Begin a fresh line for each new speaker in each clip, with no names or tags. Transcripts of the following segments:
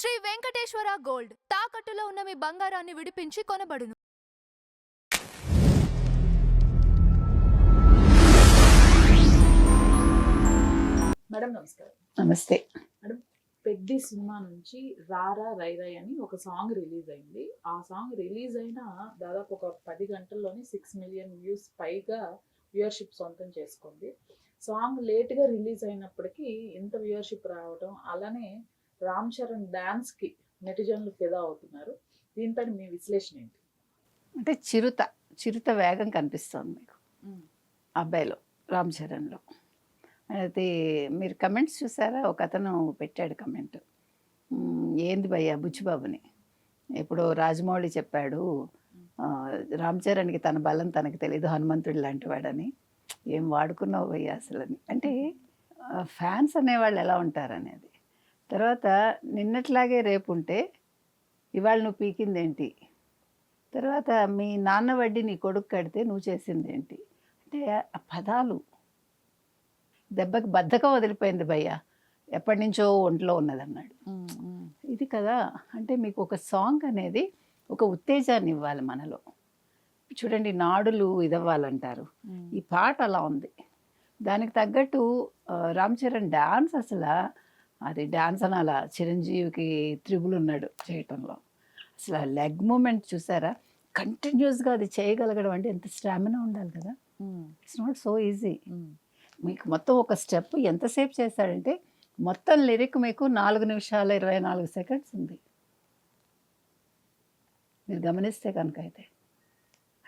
Shri Venkateswara gold తాకట్టులో ఉన్న మీ బంగారాన్ని విడిపించి కొనబడును.
మేడం నమస్కారం.
నమస్తే
మేడం, పెద్ది సినిమా నుంచి రారా రైరై అని ఒక సాంగ్ రిలీజ్ అయింది. ఆ సాంగ్ రిలీజ్ అయిన దాదాపు ఒక 10 గంటల్లోనే 6 మిలియన్ వ్యూస్ పైగా వ్యూవర్షిప్ సొంతం చేసుకుంది. సాంగ్ లేట్గా రిలీజ్ అయినప్పటికీ ఇంత వ్యూవర్షిప్ రావడం, అలానే రామ్ చరణ్ డ్యాన్స్కి నెటిజన్లు ఫిదా అవుతున్నారు. దీనిపైన మీ విశ్లేషణ ఏంటి?
అంటే చిరుత వేగం కనిపిస్తుంది మీకు అబ్బాయిలో, రామ్ చరణ్లో. అయితే మీరు కమెంట్స్ చూసారా? ఒక అతను పెట్టాడు కమెంట్, ఏంది భయ్యా బుచ్చిబాబుని ఇప్పుడు రాజమౌళి చెప్పాడు, రామ్ చరణ్కి తన బలం తనకి తెలియదు, హనుమంతుడు లాంటి వాడని. ఏం వాడుకున్నావు భయ్యా అసలు అని. అంటే ఫ్యాన్స్ అనేవాళ్ళు ఎలా ఉంటారనేది. తర్వాత నిన్నట్లాగే రేపు ఉంటే ఇవాళ నువ్వు పీకిందేంటి, తర్వాత మీ నాన్న వడ్డీ నీ కొడుకు కడితే నువ్వు చేసిందేంటి. అంటే ఆ పదాలు దెబ్బకి బద్ధకం వదిలిపోయింది భయ్య, ఎప్పటి నుంచో ఒంట్లో ఉన్నదన్నాడు. ఇది కదా అంటే మీకు ఒక సాంగ్ అనేది ఒక ఉత్తేజాన్ని ఇవ్వాలి మనలో. చూడండి, నాడులు ఇదవ్వాలంటారు. ఈ పాట అలా ఉంది. దానికి తగ్గట్టు రామ్ చరణ్ డ్యాన్స్, అసలు అది డ్యాన్స్ అని అలా చిరంజీవికి త్రిబుల్ ఉన్నాడు చేయటంలో. అసలు ఆ లెగ్ మూమెంట్ చూసారా? కంటిన్యూస్గా అది చేయగలగడం అంటే ఎంత స్టామినా ఉండాలి కదా. It's not so easy. మీకు మొత్తం ఒక స్టెప్ ఎంతసేపు చేశాడంటే మొత్తం లిరిక్ మీకు 4 నిమిషాల 24 సెకండ్స్ ఉంది. మీరు గమనిస్తే కనుక అయితే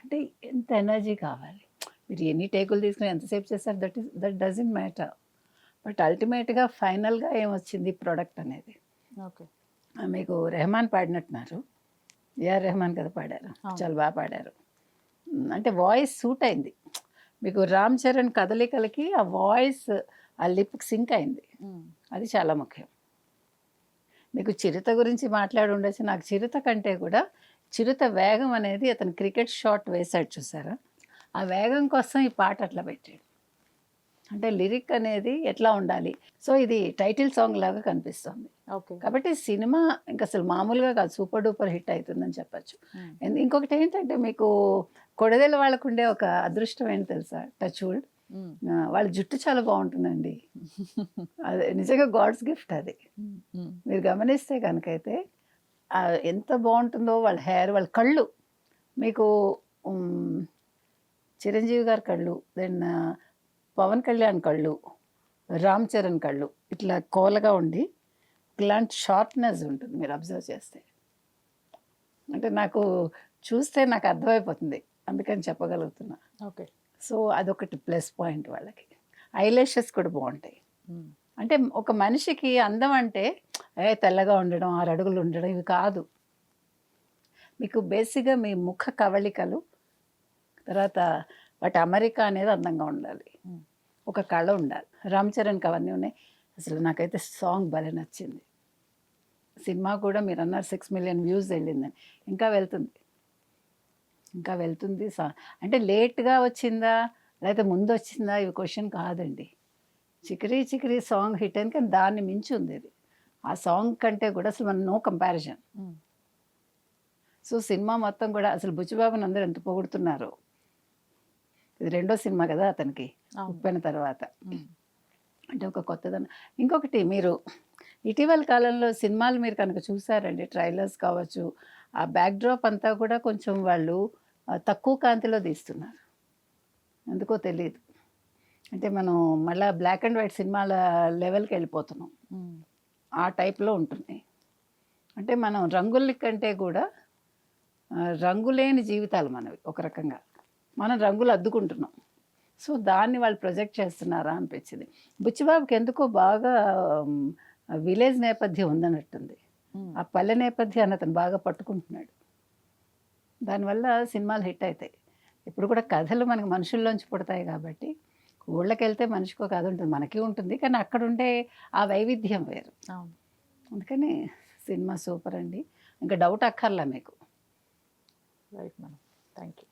అంటే ఎంత ఎనర్జీ కావాలి. మీరు ఎన్ని టేకులు తీసుకుని ఎంతసేపు చేస్తారు, దట్ డజంట్ మ్యాటర్. బట్ అల్టిమేట్గా ఫైనల్గా ఏమొచ్చింది ప్రోడక్ట్ అనేది.
ఓకే,
మీకు రెహమాన్ పాడినట్టున్నారు, ఏఆర్ రెహమాన్ కదా పాడారు, చాలా బాగా పాడారు. అంటే వాయిస్ సూట్ అయింది మీకు. రామ్ చరణ్ కదలికలకి ఆ వాయిస్, ఆ లిప్ సింక్ అయింది. అది చాలా ముఖ్యం. మీకు చిరుత గురించి మాట్లాడి ఉండొచ్చు. నాకు చిరుత కంటే కూడా చిరుత వేగం అనేది, అతను క్రికెట్ షాట్ వేశాడు చూసారా, ఆ వేగం కోసం ఈ పాట అట్లా పెట్టాడు. అంటే లిరిక్ అనేది ఎట్లా ఉండాలి. సో ఇది టైటిల్ సాంగ్ లాగా కనిపిస్తుంది.
ఓకే,
కాబట్టి సినిమా ఇంకా అసలు మామూలుగా కాదు, సూపర్ డూపర్ హిట్ అవుతుందని చెప్పచ్చు. ఇంకొకటి ఏంటంటే మీకు కొడదెల వాళ్ళకు ఉండే ఒక అదృష్టం ఏంటి తెలుసా, టచ్ వుడ్, వాళ్ళ జుట్టు చాలా బాగుంటుందండి. అది నిజంగా గాడ్స్ గిఫ్ట్. అది మీరు గమనిస్తే కనుకైతే ఎంత బాగుంటుందో వాళ్ళ హెయిర్, వాళ్ళ కళ్ళు. మీకు చిరంజీవి గారి కళ్ళు, దెన్ పవన్ కళ్యాణ్ కళ్ళు, రామ్ చరణ్ కళ్ళు ఇట్లా కోలగా ఉండి ఇలాంటి షార్ప్నెస్ ఉంటుంది మీరు అబ్జర్వ్ చేస్తే. అంటే నాకు చూస్తే నాకు అర్థమైపోతుంది, అందుకని చెప్పగలుగుతున్నా.
ఓకే,
సో అదొకటి ప్లస్ పాయింట్ వాళ్ళకి. ఐలాషెస్ కూడా బాగుంటాయి. అంటే ఒక మనిషికి అందం అంటే తెల్లగా ఉండడం, 6 అడుగులు ఉండడం ఇవి కాదు. మీకు బేసిక్గా మీ ముఖ కవళికలు, తర్వాత వాటి అమెరికా అనేది అందంగా ఉండాలి, ఒక కళ ఉండాలి. రామ్ చరణ్కి అవన్నీ ఉన్నాయి. అసలు నాకైతే సాంగ్ భలే నచ్చింది. సినిమా కూడా మీరు అన్నారు 6 మిలియన్ వ్యూస్ వెళ్ళిందని, ఇంకా వెళ్తుంది. అంటే లేట్గా వచ్చిందా లేకపోతే ముందు వచ్చిందా ఇవి క్వశ్చన్ కాదండి. చికిరీ సాంగ్ హిట్ అయింది, కానీ దాన్ని మించి ఉంది ఇది. ఆ సాంగ్ కంటే కూడా అసలు మన నో కంపారిజన్. సో సినిమా మొత్తం కూడా అసలు బుచ్చిబాబుని అందరూ ఎంత పొగుడుతున్నారు. ఇది 2వ సినిమా కదా అతనికి, ఉప్పెన తర్వాత. అంటే ఒక కొత్తదనం. ఇంకొకటి, మీరు ఇటీవల కాలంలో సినిమాలు మీరు కనుక చూసారండి, ట్రైలర్స్ కావచ్చు, ఆ బ్యాక్డ్రాప్ అంతా కూడా కొంచెం వాళ్ళు తక్కువ కాంతిలో తీస్తున్నారు. ఎందుకో తెలియదు. అంటే మనం మళ్ళీ బ్లాక్ అండ్ వైట్ సినిమాల లెవెల్కి వెళ్ళిపోతున్నాం. ఆ టైప్లో ఉంటున్నాయి. అంటే మనం రంగుల కంటే కూడా రంగులేని జీవితాలు మనవి. ఒక రకంగా మనం రంగులు అద్దుకుంటున్నాం. సో దాన్ని వాళ్ళు ప్రొజెక్ట్ చేస్తున్నారా అనిపించింది. బుచ్చిబాబుకి ఎందుకో బాగా విలేజ్ నేపథ్యం ఉందన్నట్టుంది. ఆ పల్లె నేపథ్యాన్ని అతను బాగా పట్టుకుంటున్నాడు. దానివల్ల సినిమాలు హిట్ అవుతాయి. ఇప్పుడు కూడా కథలు మనకి మనుషుల్లోంచి పుడతాయి కాబట్టి, ఊళ్ళకి వెళ్తే మనిషికి ఒక కథ ఉంటుంది, మనకి ఉంటుంది, కానీ అక్కడ ఉండే ఆ వైవిధ్యం వేరు. అందుకని సినిమా సూపర్ అండి, ఇంకా డౌట్ అక్కర్లా మీకు.
Right madam, thank you.